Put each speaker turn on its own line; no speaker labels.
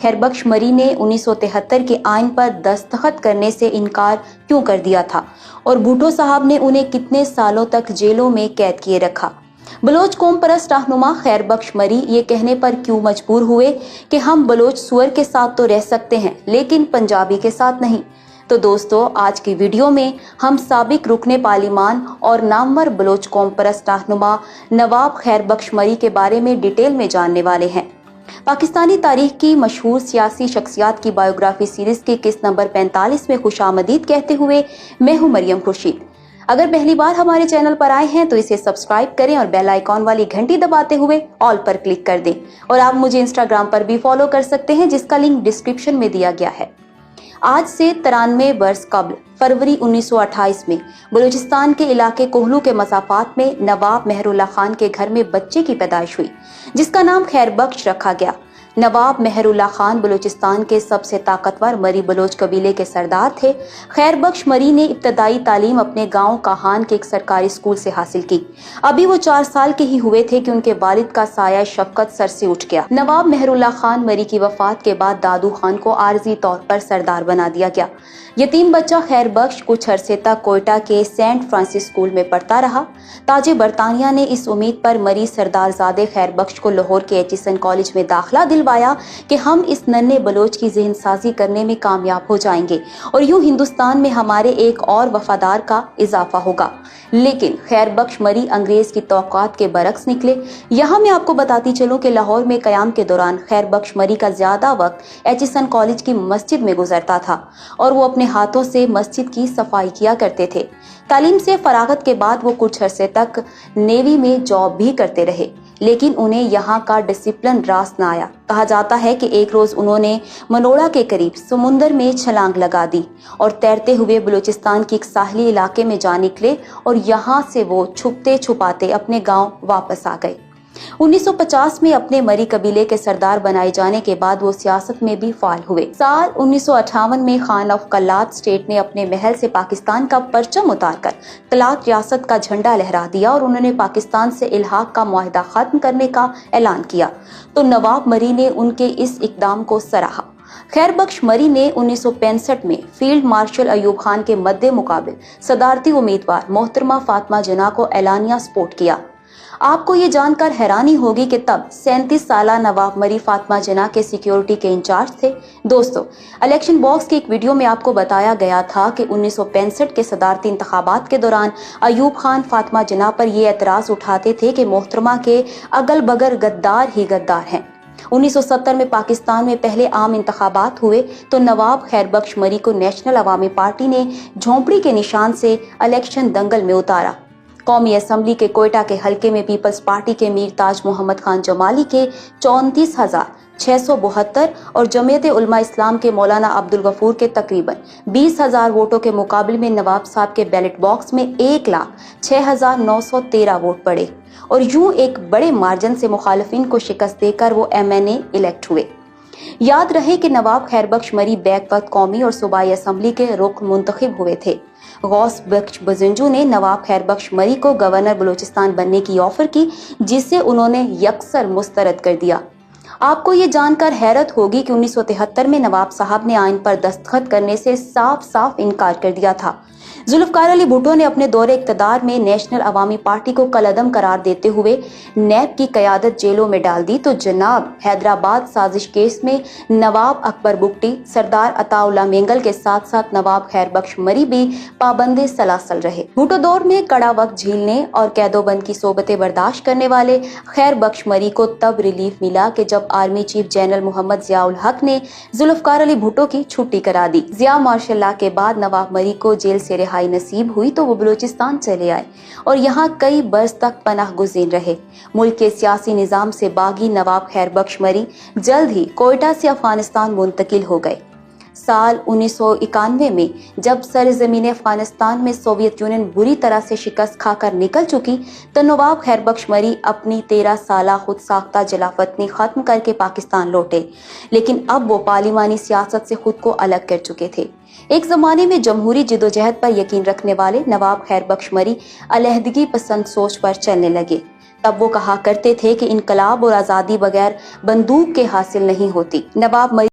खैरबख्श मरी ने 1973 के आइन पर दस्तखत करने से इनकार क्यों कर दिया था और भुट्टो साहब ने उन्हें कितने सालों तक जेलों में कैद किए रखा। बलोच कौम परस्त रहनुमा खैरबख्श मरी ये कहने पर क्यों मजबूर हुए कि हम बलोच सुअर के साथ तो रह सकते हैं लेकिन पंजाबी के साथ नहीं। तो दोस्तों, आज की वीडियो में हम साबिक रुकने पार्लिमान और नामवर बलोच कौम परस्त रहनुमा नवाब खैरबख्श मरी के बारे में डिटेल में जानने वाले हैं। पाकिस्तानी तारीख की मशहूर सियासी शख्सियात की बायोग्राफी सीरीज के किस्त नंबर 45 में खुशामदीद कहते हुए मैं हूं मरियम खुर्शीद। अगर पहली बार हमारे चैनल पर आए हैं तो इसे सब्सक्राइब करें और बेल आइकॉन वाली घंटी दबाते हुए ऑल पर क्लिक कर दें। और आप मुझे इंस्टाग्राम पर भी फॉलो कर सकते हैं जिसका लिंक डिस्क्रिप्शन में दिया गया है। आज से 93 वर्ष कबल फरवरी 1928 में बलूचिस्तान के इलाके कोहलू के मसाफात में नवाब मेहरुल्लाह खान के घर में बच्चे की पैदाइश हुई जिसका नाम खैरबख्श रखा गया। नवाब मेहरुल्लाह खान बलूचिस्तान के सबसे ताकतवर मरी बलोच कबीले के सरदार थे। खैरबख्श मरी ने इब्तदाई तालीम अपने गांव काहान के एक सरकारी स्कूल से हासिल की। अभी वो 4 साल के ही हुए थे कि उनके वालिद का साया शफकत सर से उठ गया। नवाब मेहरुल्लाह खान मरी की वफात के बाद दादू खान को आर्जी तौर पर सरदार बना दिया गया। यतीम बच्चा खैरबख्श कुछ अरसे तक कोयटा के सेंट फ्रांसिस स्कूल में पढ़ता रहा। ताजे बरतानिया ने इस उम्मीद पर मरी सरदारजादे खैरबख्श को लाहौर के एचिसन कॉलेज में दाखिला दिलवाया कि हम इस नन्हे बलोच की ज़हन साजी करने में कामयाब हो जाएंगे और यूं हिंदुस्तान में हमारे एक और वफादार का इजाफा होगा। लेकिन खैरबख्श मरी अंग्रेज की तौक़ात के बरक्स निकले। यहाँ मैं आपको बताती चलूं कि लाहौर में क़याम के दौरान खैरबख्श मरी का ज्यादा वक्त एचिसन कॉलेज की मस्जिद में गुजरता था और वो अपने हाथों से मस्जिद की सफाई किया करते थे। तालीम से फरागत के बाद वो कुछ अरसे तक नेवी में जॉब भी करते रहे लेकिन उन्हें यहाँ का डिसिप्लिन रास न आया। कहा जाता है कि एक रोज उन्होंने मनोड़ा के करीब समुंदर में छलांग लगा दी और तैरते हुए बलूचिस्तान के एक साहली इलाके में जा निकले और यहाँ से वो छुपते छुपाते अपने गांव वापस आ गए। 1950 में अपने मरी कबीले के सरदार बनाए जाने के बाद वो सियासत में भी फाल हुए। साल 1958 में खान ऑफ कलात स्टेट ने अपने महल से पाकिस्तान का परचम उतारकर कलात रियासत का झंडा लहरा दिया और उन्होंने पाकिस्तान से इल्हाक का मुआहदा खत्म करने का ऐलान किया तो नवाब मरी ने उनके इस इकदाम को सराहा। खैरबख्श मरी ने 1965 में फील्ड मार्शल अयूब खान के मद्दे मुकाबिल सदारती उम्मीदवार मोहतरमा फातिमा जिन्ना को एलानिया सपोर्ट किया। आपको ये जानकर हैरानी होगी कि तब 37 साला नवाब मरी फातिमा जिन्ना के सिक्योरिटी के इंचार्ज थे। दोस्तों, इलेक्शन बॉक्स के एक वीडियो में आपको बताया गया था कि 1965 के सदारती इंतखाबात के दौरान अयूब खान फातिमा जिन्ना पर ये एतराज उठाते थे कि मोहतरमा के अगल बगल गद्दार ही गद्दार हैं। 1970 में पाकिस्तान में पहले आम इंतखाबात हुए तो नवाब खैरबख्श मरी को नेशनल अवामी पार्टी ने झोंपड़ी के निशान से इलेक्शन दंगल में उतारा। कौमी असम्बली के कोयटा के हलके में पीपल्स पार्टी के मीर ताज मोहम्मद खान जमाली के 34,672 और जमीयत उलमा इस्लाम के मौलाना अब्दुल गफूर के तकरीबन 20,000 वोटों के मुकाबले में नवाब साहब के बैलेट बॉक्स में 1,06,913 वोट पड़े और यूं एक बड़े मार्जिन से मुखालिफिन को शिकस्त देकर वो MNA इलेक्ट हुए। याद रहे कि नवाब खैरबख्श मरी बैक वक्त कौमी और सूबाई असम्बली के रुकन मुंतखब हुए थे। गौस बख्श बजंजू ने नवाब खैरबख्श मरी को गवर्नर बलूचिस्तान बनने की ऑफर की जिसे उन्होंने यकसर मुस्तरद कर दिया। आपको ये जानकर हैरत होगी कि 1973 में नवाब साहब ने आइन पर दस्तखत करने से साफ साफ इनकार कर दिया था। जुल्फकार अली भुट्टो ने अपने दौरे इक़्तिदार में नेशनल अवामी पार्टी को कलअदम करार देते हुए नैब की क़यादत जेलों में डाल दी तो जनाब हैदराबाद साजिश केस में नवाब अकबर बुगटी, सरदार अताउल्लाह मेंगल के साथ साथ नवाब खैरबख्श मरी भी पाबंदे सलासल रहे। भुट्टो दौर में कड़ा वक्त झेलने और कैदोबंद की सोबतें बर्दाश्त करने वाले खैरबख्श मरी को तब रिलीफ मिला कि जब army chief general Mohammad Ziaul Haq ने जुल्फकार अली भुट्टो की छुट्टी करा दी। जिया मार्शल लॉ के बाद नवाब मरी को जेल से रिहाई नसीब हुई तो वो बलूचिस्तान चले आए और यहाँ कई बरस तक पनाह गुज़ीर रहे। मुल्क के सियासी निज़ाम से बागी नवाब खैरबख्श मरी जल्द ही कोयटा से अफगानिस्तान मुंतकिल हो गए। साल 1991 में जब सरजमीन अफगानिस्तान में सोवियत यूनियन बुरी तरह से शिकस्त खाकर निकल चुकी तो नवाब खैरबख्श मरी अपनी 13 साला खुद साख्ता जलावतनी खत्म करके पाकिस्तान लौटे, लेकिन अब वो पार्लिमानी सियासत से खुद को अलग कर चुके थे। एक जमाने में जमहूरी जिदोजहद पर यकीन रखने वाले नवाब खैरबख्श मरी अलहदगी पसंद सोच पर चलने लगे। तब वो कहा करते थे कि इनकलाब और आज़ादी बगैर बंदूक के हासिल नहीं होती। नवाब मरी